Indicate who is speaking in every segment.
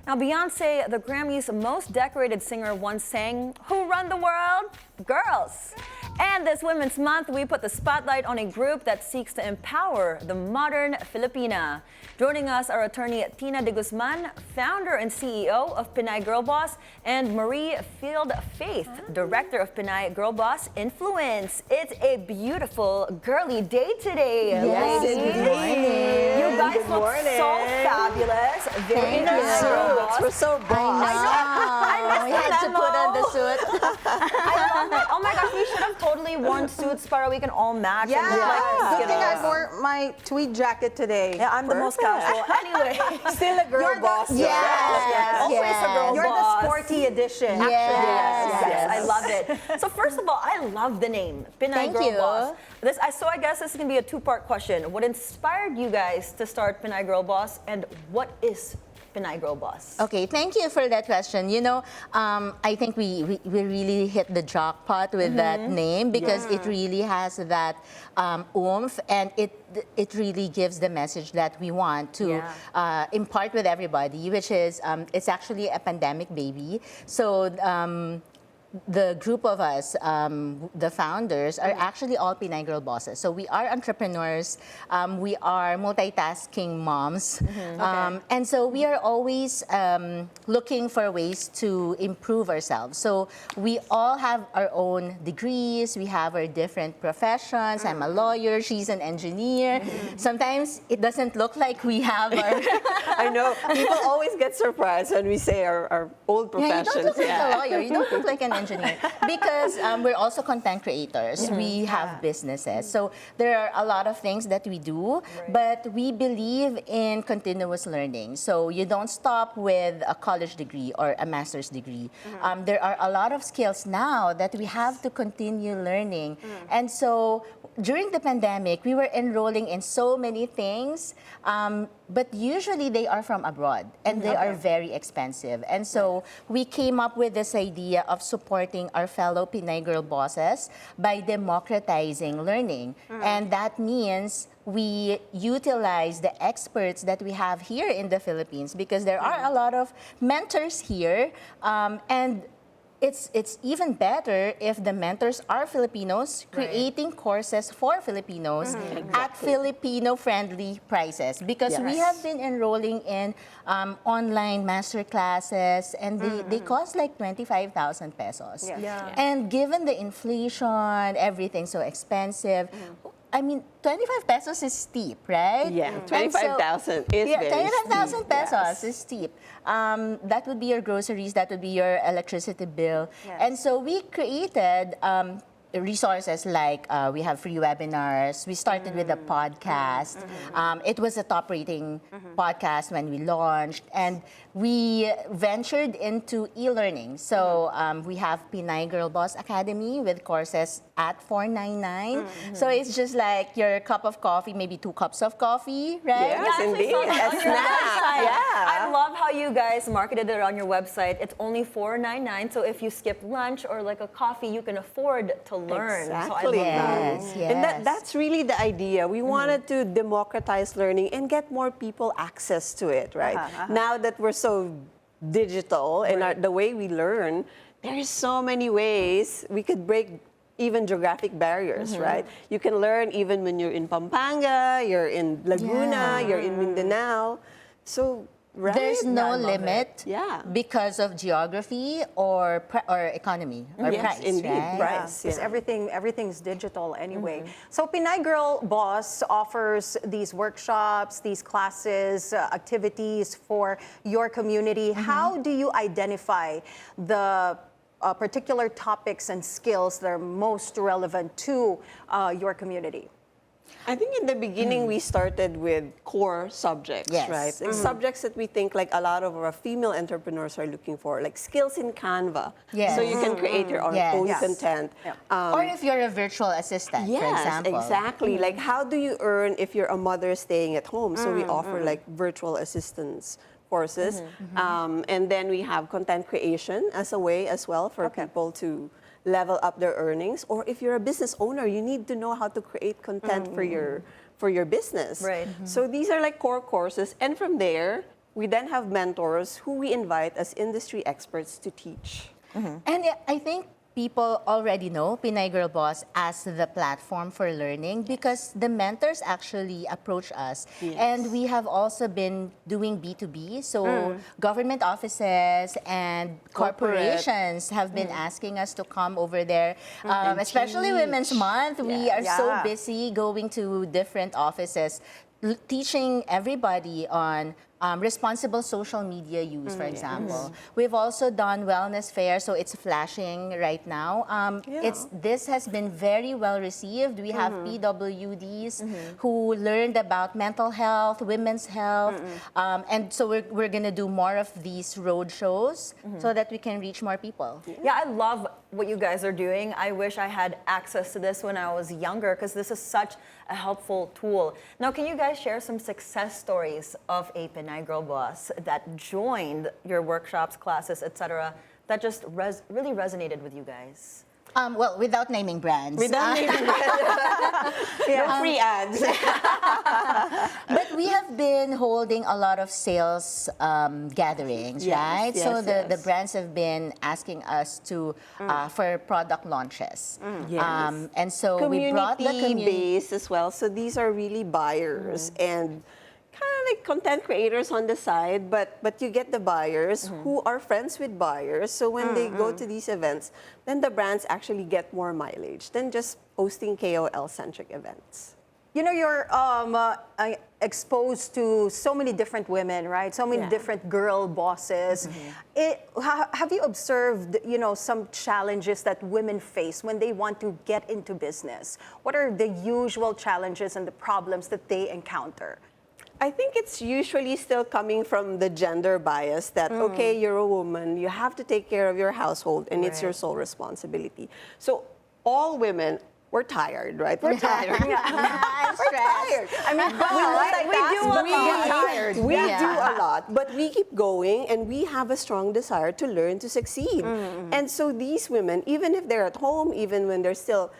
Speaker 1: Now, Beyoncé, the Grammy's most decorated singer, once sang, "Who run the world? Girls." And this Women's Month, we put the spotlight on a group that seeks to empower the modern Filipina. Joining us are attorney Tina de Guzman, founder and CEO of Pinay Girl Boss, and Marie Field Faith, director of Pinay Girl Boss Influence. It's a beautiful, girly day today,
Speaker 2: Yes,
Speaker 1: ladies.
Speaker 2: good morning.
Speaker 1: You guys
Speaker 2: Good
Speaker 1: look
Speaker 2: morning.
Speaker 1: so fabulous. Very
Speaker 2: Thank
Speaker 1: nice.
Speaker 2: you. We're so boss.
Speaker 3: We had to put on the suit.
Speaker 1: I love it. Oh my gosh, we should have totally worn suits para we can all match.
Speaker 2: Yeah,
Speaker 1: and look like,
Speaker 2: good
Speaker 1: you
Speaker 2: thing
Speaker 1: know.
Speaker 2: I wore my tweed jacket today.
Speaker 1: Yeah, I'm the most casual. Anyway,
Speaker 2: Still a girl
Speaker 1: You're the-
Speaker 2: boss.
Speaker 1: Yes,
Speaker 3: yes,
Speaker 1: always
Speaker 3: yes.
Speaker 1: a girl
Speaker 2: You're
Speaker 1: boss.
Speaker 2: the sporty edition.
Speaker 1: Yes, I love it. So first of all, I love the name, Pinay
Speaker 3: Thank
Speaker 1: Girl
Speaker 3: you.
Speaker 1: Boss. So I guess this is gonna be a two-part question. What inspired you guys to start Pinay Girl Boss, and what is Pinay Girl Boss?
Speaker 3: Okay, thank you for that question. You know, I think we really hit the jackpot with that name because it really has that oomph, and it really gives the message that we want to impart with everybody, which is it's actually a pandemic baby. So the group of us, the founders, are actually all Pinay Girl Bosses. So we are entrepreneurs, we are multitasking moms, and so we are always looking for ways to improve ourselves. So we all have our own degrees, we have our different professions. I'm a lawyer, she's an engineer. Sometimes it doesn't look like we have our...
Speaker 4: I know. People always get surprised when we say our old
Speaker 3: Yeah, you
Speaker 4: professions.
Speaker 3: don't look like a lawyer. You don't look like an engineer. Because we're also content creators. We have businesses. So there are a lot of things that we do, but we believe in continuous learning. So you don't stop with a college degree or a master's degree. There are a lot of skills now that we have to continue learning. And so during the pandemic, we were enrolling in so many things, but usually they are from abroad and they are very expensive. And so we came up with this idea of supporting our fellow Pinay Girl Bosses by democratizing learning. And that means we utilize the experts that we have here in the Philippines because there are a lot of mentors here, and it's even better if the mentors are Filipinos creating courses for Filipinos at Filipino-friendly prices, because we have been enrolling in online master classes, and they cost like 25,000 pesos. And given the inflation, everything so expensive, I mean, 25 pesos is steep, right?
Speaker 4: Yeah,
Speaker 3: And
Speaker 4: 25,000 is very
Speaker 3: 25,000
Speaker 4: steep,
Speaker 3: pesos
Speaker 4: yes.
Speaker 3: is steep. That would be your groceries, that would be your electricity bill. And so we created resources like we have free webinars. We started with a podcast. It was a top rating podcast when we launched, and we ventured into e-learning. So we have Pinay Girl Boss Academy with courses at $4.99. So it's just like your cup of coffee, maybe 2 cups of coffee, right?
Speaker 4: Yes,
Speaker 1: I actually
Speaker 4: indeed.
Speaker 1: saw that
Speaker 4: A
Speaker 1: on your
Speaker 4: snack.
Speaker 1: website.
Speaker 4: Yeah.
Speaker 1: I love how you guys marketed it on your website. It's only $4.99, so if you skip lunch or like a coffee, you can afford to learn.
Speaker 4: Exactly.
Speaker 1: So I love that.
Speaker 3: Yes,
Speaker 4: And
Speaker 3: yes.
Speaker 4: that's really the idea. We wanted to democratize learning and get more people access to it, right? Now that we're so digital and the way we learn, there's so many ways we could break even geographic barriers, right? You can learn even when you're in Pampanga, you're in Laguna, you're in Mindanao. So, right?
Speaker 3: There's no limit
Speaker 4: Yeah.
Speaker 3: because of geography or economy or
Speaker 4: Yes,
Speaker 3: price,
Speaker 4: indeed,
Speaker 3: right?
Speaker 4: price.
Speaker 2: Because
Speaker 4: Yeah.
Speaker 2: everything's digital anyway. So Pinay Girl Boss offers these workshops, these classes, activities for your community. How do you identify the particular topics and skills that are most relevant to your community?
Speaker 4: I think in the beginning we started with core subjects,
Speaker 3: Yes.
Speaker 4: right? Like subjects that we think like a lot of our female entrepreneurs are looking for, like skills in Canva.
Speaker 3: Yes.
Speaker 4: So you can create your own,
Speaker 3: Yes.
Speaker 4: own
Speaker 3: Yes.
Speaker 4: content.
Speaker 3: Or if you're a virtual assistant, for
Speaker 4: Yes,
Speaker 3: example.
Speaker 4: exactly. Like how do you earn if you're a mother staying at home? So we offer like virtual assistance courses. And then we have content creation as a way as well for people to level up their earnings. Or if you're a business owner, you need to know how to create content for your business.
Speaker 1: Right.
Speaker 4: So these are like core courses. And from there, we then have mentors who we invite as industry experts to teach.
Speaker 3: And I think people already know Pinay Girl Boss as the platform for learning because the mentors actually approach us.
Speaker 4: Yes.
Speaker 3: And we have also been doing B2B. So government offices and corporations have been asking us to come over there. Especially Women's Month. We are so busy going to different offices, teaching everybody on responsible social media use, for example. We've also done wellness fair, so it's flashing right now. This has been very well received. We have PWDs who learned about mental health, women's health, and so we're gonna do more of these road shows so that we can reach more people.
Speaker 1: Yeah, I love what you guys are doing. I wish I had access to this when I was younger because this is such a helpful tool. Now, can you guys share some success stories of a Pinay Girl Boss that joined your workshops, classes, etc., that just really resonated with you guys?
Speaker 3: Well, without naming brands.
Speaker 4: Without naming no free ads.
Speaker 3: But we have been holding a lot of sales gatherings,
Speaker 4: Yes,
Speaker 3: right?
Speaker 4: yes,
Speaker 3: so the
Speaker 4: yes.
Speaker 3: brands have been asking us to for product launches.
Speaker 4: Yes.
Speaker 3: And so we brought the community.
Speaker 4: Based as well. So these are really buyers and kind of like content creators on the side, but you get the buyers who are friends with buyers. So when they go to these events, then the brands actually get more mileage than just hosting KOL-centric events.
Speaker 2: You know, you're exposed to so many different women, right? So many different girl bosses. Have you observed, you know, some challenges that women face when they want to get into business? What are the usual challenges and the problems that they encounter?
Speaker 4: I think it's usually still coming from the gender bias that, okay, you're a woman, you have to take care of your household, and it's your sole responsibility. So all women, we're tired, right? We're tired.
Speaker 3: I'm stressed.
Speaker 2: I mean,
Speaker 4: We do a lot, but we keep going and we have a strong desire to learn to succeed. And so these women, even if they're at home, even when they're still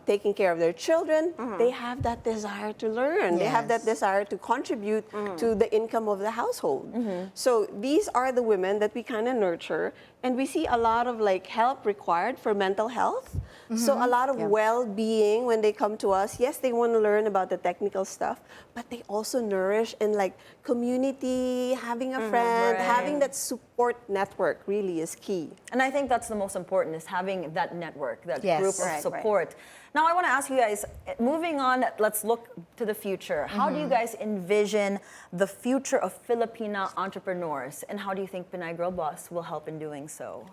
Speaker 4: taking care of their children, they have that desire to learn. They have that desire to contribute to the income of the household. So these are the women that we kind of nurture, and we see a lot of like help required for mental health. So a lot of well-being when they come to us. Yes, they want to learn about the technical stuff, but they also nourish in like community, having a friend, having that support network really is key.
Speaker 1: And I think that's the most important, is having that network, that group of
Speaker 2: Right,
Speaker 1: support. Now, I want to ask you guys, moving on, let's look to the future. How do you guys envision the future of Filipina entrepreneurs, and how do you think Pinay Girl Boss will help in doing so?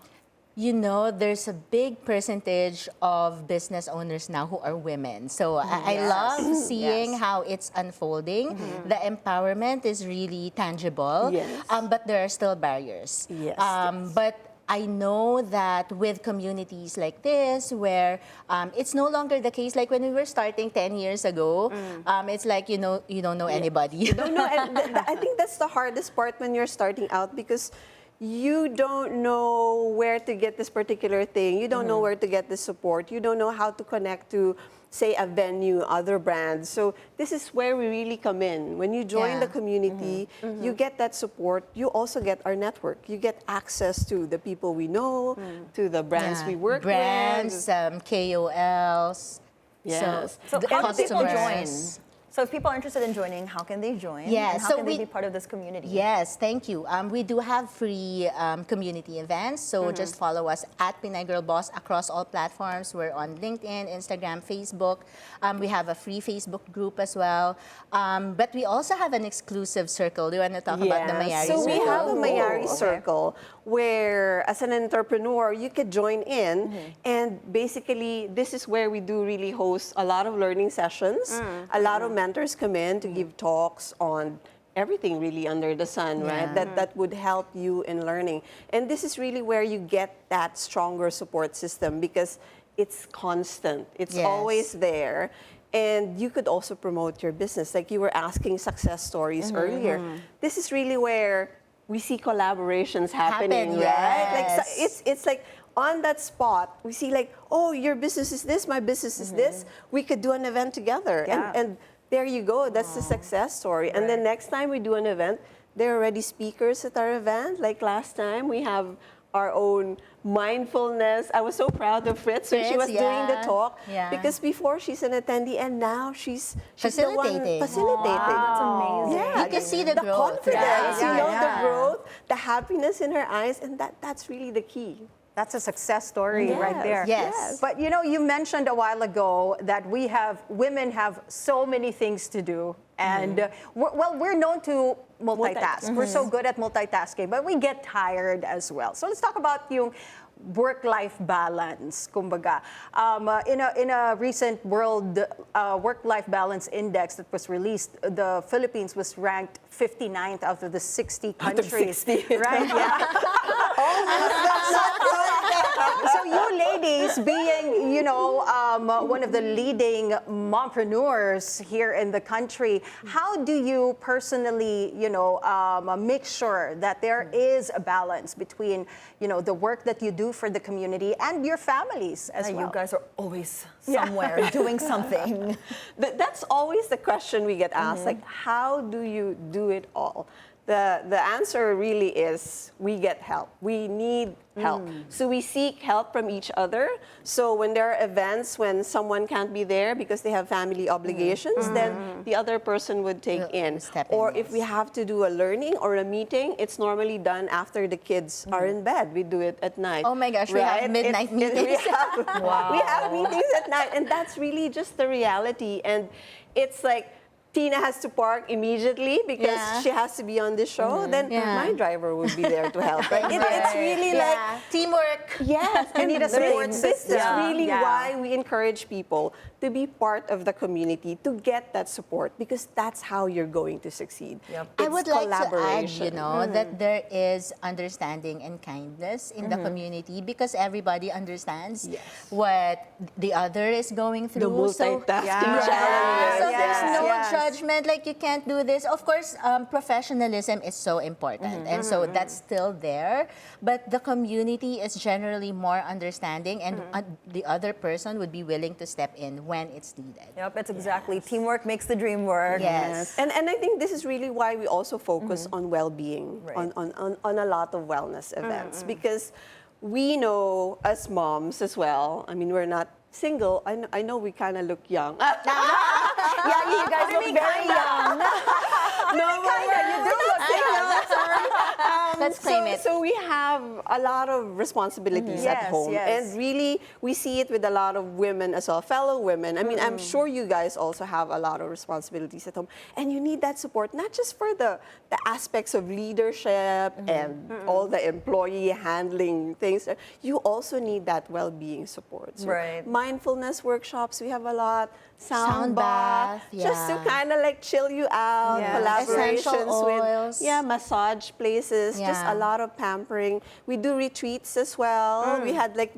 Speaker 3: You know, there's a big percentage of business owners now who are women. So I love seeing how it's unfolding. The empowerment is really tangible, but there are still barriers. But I know that with communities like this, where it's no longer the case, like when we were starting 10 years ago, it's like, you don't know anybody.
Speaker 4: You don't know, and I think that's the hardest part when you're starting out, because you don't know where to get this particular thing. You don't know where to get the support. You don't know how to connect to, say, a venue, other brands. So this is where we really come in. When you join the community, you get that support. You also get our network. You get access to the people we know, to the brands we work
Speaker 3: brands,
Speaker 4: with.
Speaker 3: KOLs.
Speaker 4: Yes.
Speaker 1: So how do people join?
Speaker 3: customers.
Speaker 1: So if people are interested in joining, how can they join?
Speaker 3: Yeah,
Speaker 1: and how
Speaker 3: so
Speaker 1: can they be part of this community?
Speaker 3: Yes, thank you. We do have free community events, so just follow us at Pinay Girl Boss across all platforms. We're on LinkedIn, Instagram, Facebook. We have a free Facebook group as well. But we also have an exclusive circle. Do you want to talk about the Mayari
Speaker 4: so
Speaker 3: Circle?
Speaker 4: we have a Mayari Circle where, as an entrepreneur, you could join in, and basically this is where we do really host a lot of learning sessions. A lot of mentors come in to give talks on everything really under the sun, right? That would help you in learning. And this is really where you get that stronger support system, because it's constant. It's always there. And you could also promote your business. Like you were asking success stories earlier. This is really where we see collaborations happening, right? Like it's like on that spot, we see like, oh, your business is this, my business is this. We could do an event together. And there you go. That's the success story. And then next time we do an event, they're already speakers at our event. Like last time, we have our own mindfulness. I was so proud of Fritz when she was
Speaker 3: Fritz,
Speaker 4: doing the
Speaker 3: yeah.
Speaker 4: talk.
Speaker 3: Yeah.
Speaker 4: Because before she's an attendee and now she's the one
Speaker 3: Facilitating.
Speaker 4: facilitating.
Speaker 1: That's amazing.
Speaker 4: Yeah,
Speaker 3: You can see the
Speaker 4: the
Speaker 3: growth,
Speaker 4: confidence,
Speaker 3: right?
Speaker 4: you know,
Speaker 1: Yeah.
Speaker 4: the growth, the happiness in her eyes, and that's really the key.
Speaker 2: That's a success story right
Speaker 4: Yes,
Speaker 2: there.
Speaker 3: yes.
Speaker 2: But you know, you mentioned a while ago that women have so many things to do. And we're known to multitask. We're so good at multitasking, but we get tired as well. So let's talk about yung work-life balance, kumbaga. In a recent World Work-Life Balance Index that was released, the Philippines was ranked 59th out of the 60 countries.
Speaker 4: 60.
Speaker 2: Right? Yeah. So you ladies, being, you know, one of the leading mompreneurs here in the country, how do you personally, you know, make sure that there is a balance between, you know, the work that you do for the community and your families as well?
Speaker 1: You guys are always somewhere doing something.
Speaker 4: That's always the question we get asked, like, how do you do it all? The answer really is we get help. We need help. So we seek help from each other. So when there are events when someone can't be there because they have family obligations, then the other person would take in.
Speaker 3: Step in,
Speaker 4: Or if
Speaker 3: yes.
Speaker 4: we have to do a learning or a meeting, it's normally done after the kids are in bed. We do it at night.
Speaker 3: Oh my gosh, we have midnight meetings.
Speaker 4: We have meetings at night, and that's really just the reality. And it's like, Tina has to park immediately because
Speaker 3: Yeah.
Speaker 4: she has to be on this show, then
Speaker 3: Yeah.
Speaker 4: my driver would be there to help. Right? It's really like,
Speaker 3: teamwork.
Speaker 4: yes,
Speaker 2: You need a support
Speaker 4: this
Speaker 2: system.
Speaker 4: is really
Speaker 2: Yeah.
Speaker 4: why we encourage people to be part of the community, to get that support, because that's how you're going to succeed.
Speaker 1: Yep.
Speaker 3: I
Speaker 4: It's
Speaker 3: would like to add,
Speaker 4: collaboration.
Speaker 3: you know, that there is understanding and kindness in the community because everybody understands
Speaker 4: Yes.
Speaker 3: what the other is going
Speaker 4: The
Speaker 3: through.
Speaker 4: multitasking
Speaker 2: Yeah.
Speaker 4: challenges.
Speaker 3: So there's no
Speaker 2: Yes.
Speaker 3: judgment, like you can't do this. Of course, professionalism is so important, and so that's still there. But the community is generally more understanding, and the other person would be willing to step in when it's needed.
Speaker 1: Yep, it's exactly. Teamwork makes the dream work.
Speaker 3: Yes.
Speaker 4: And I think this is really why we also focus on well-being,
Speaker 1: Right.
Speaker 4: on a lot of wellness events, because we know as moms as well, I mean, we're not single. I know we kind of look young.
Speaker 1: Yeah, you guys look very young.
Speaker 4: No, you do look single.
Speaker 3: Let's claim it.
Speaker 4: So we have a lot of responsibilities at
Speaker 2: Yes,
Speaker 4: home.
Speaker 2: yes.
Speaker 4: And really, we see it with a lot of women as well, fellow women. I mean, I'm sure you guys also have a lot of responsibilities at home. And you need that support, not just for the aspects of leadership and all the employee handling things. You also need that well-being support. So
Speaker 1: Right.
Speaker 4: mindfulness workshops, we have a lot.
Speaker 3: Sound bath,
Speaker 4: just to
Speaker 3: yeah.
Speaker 4: kind of like chill you out.
Speaker 2: Yeah.
Speaker 3: Essential
Speaker 4: Collaborations
Speaker 3: oils.
Speaker 4: with massage places, just
Speaker 3: Yeah.
Speaker 4: a lot of pampering. We do retreats as well. We had like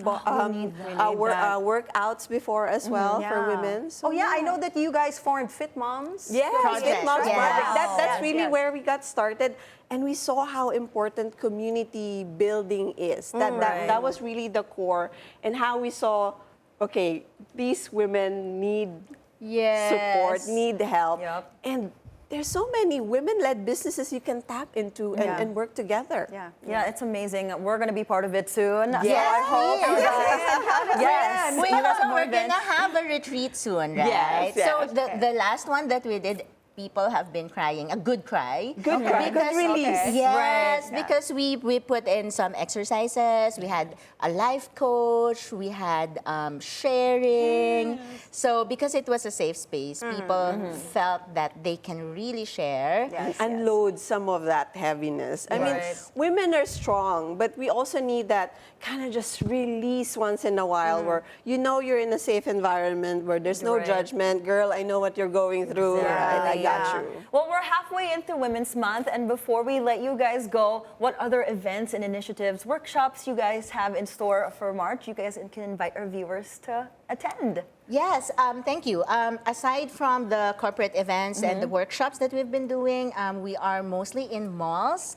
Speaker 4: workouts before as well for women. So
Speaker 2: Oh yeah, I know that you guys formed Fit Moms.
Speaker 4: Yes,
Speaker 3: Project,
Speaker 4: Fit Moms
Speaker 3: yeah.
Speaker 4: Project. That's
Speaker 2: Yes,
Speaker 4: really
Speaker 2: yes.
Speaker 4: where we got started. And we saw how important community building is. That was really the core. And how we saw, okay, these women need support, need help.
Speaker 1: Yep.
Speaker 4: And there's so many women-led businesses you can tap into and work together.
Speaker 2: Yeah.
Speaker 1: Yeah, it's amazing. We're going to be part of it soon. So
Speaker 3: Yes,
Speaker 1: I hope you
Speaker 3: please.
Speaker 1: guys. Yes.
Speaker 3: We
Speaker 1: you guys
Speaker 3: also
Speaker 1: more
Speaker 3: we're gonna
Speaker 1: events.
Speaker 3: have a retreat soon, right?
Speaker 4: Yes, yes.
Speaker 3: So the last one that we did, people have been crying, a good cry.
Speaker 4: Good cry, good release.
Speaker 3: Yes,
Speaker 1: Right.
Speaker 3: because we put in some exercises. We had a life coach. We had sharing. So because it was a safe space, people felt that they can really share.
Speaker 2: Yes,
Speaker 4: Unload some of that heaviness. I mean,
Speaker 1: Right.
Speaker 4: women are strong, but we also need that kind of just release once in a while where you know you're in a safe environment where there's no
Speaker 1: Right.
Speaker 4: judgment. Girl, I know what you're going through. Right? I got you.
Speaker 1: Well, we're halfway into Women's Month, and before we let you guys go, what other events and initiatives, workshops you guys have in store for March? You guys can invite our viewers to attend?
Speaker 3: Yes, thank you. Aside from the corporate events and the workshops that we've been doing, we are mostly in malls.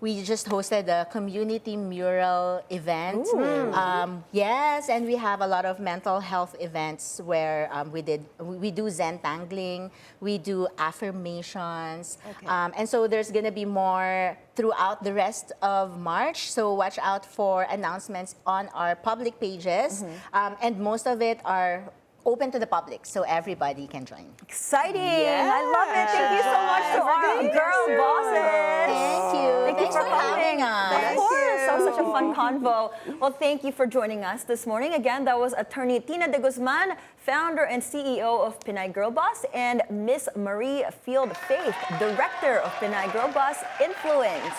Speaker 3: We just hosted a community mural event. Yes, and we have a lot of mental health events where we do Zen tangling, we do affirmations, and so there's gonna be more throughout the rest of March. So watch out for announcements on our public pages, and most of it are open to the public, so everybody can join.
Speaker 1: Exciting! I love it. Thank you so much to our girl bosses.
Speaker 3: Thank you.
Speaker 1: Thank you
Speaker 3: Thanks
Speaker 1: for
Speaker 3: for having
Speaker 1: coming.
Speaker 3: us.
Speaker 1: Of course, that was such a fun convo. Well, thank you for joining us this morning. Again, that was Attorney Tina de Guzman, founder and CEO of Pinay Girl Boss, and Miss Marie Field Faith, director of Pinay Girl Boss Influence.